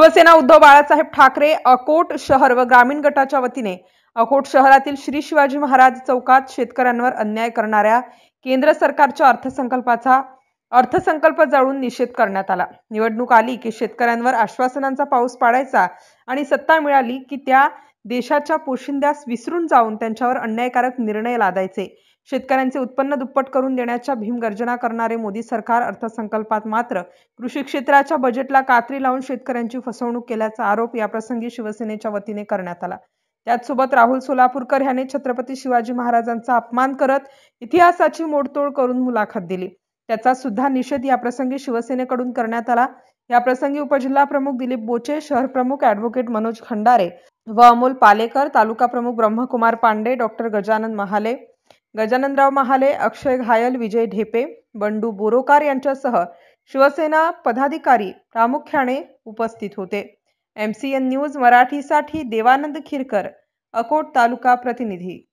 शिवसेना उद्धव बाळासाहेब ठाकरे अकोट शहर व ग्रामीण गटाच्या वतीने अकोट शहरातील श्री शिवाजी महाराज चौकात शेतकऱ्यांवर अन्याय करणाऱ्या केंद्र सरकारच्या अर्थसंकल्प जाळून निषेध करण्यात आला। निवडणूक आली की शेतकऱ्यांवर आश्वासनांचा पाऊस पाडायचा आणि सत्ता मिळाली की त्या देशाच्या पोशिंद्यास विसरून जाऊन त्यांच्यावर अन्यायकारक निर्णय लादायचे। शेतकऱ्यांचे उत्पन्न दुप्पट करून देण्याच्या भीमगर्जना करणारे मोदी सरकार अर्थसंकल्पात मात्र कृषी क्षेत्राच्या बजेटला कात्री लावून शेतकऱ्यांची फसवणूक केल्याचा आरोप याप्रसंगी शिवसेनेच्या वतीने करण्यात आला। त्याचसोबत राहुल सोलापूरकर यांनी छत्रपती शिवाजी महाराजांचा अपमान करत इतिहासाची मोडतोड करून मुलाखत दिली। त्याचा सुद्धा निषेध याप्रसंगी शिवसेनेकडून करण्यात आला। याप्रसंगी उपजिल्हा प्रमुख दिलीप बोचे, शहर प्रमुख ॲडव्होकेट मनोज खंडारे व अमोल पालेकर, तालुका प्रमुख ब्रह्मकुमार पांडे, डॉक्टर गजानन महाले, गजाननराव महाले, अक्षय घायल, विजय ढेपे, बंडू बोरोकार यांच्यासह शिवसेना पदाधिकारी प्रामुख्याने उपस्थित होते। MCN न्यूज मराठीसाठी देवानंद खिरकर, अकोट तालुका प्रतिनिधी।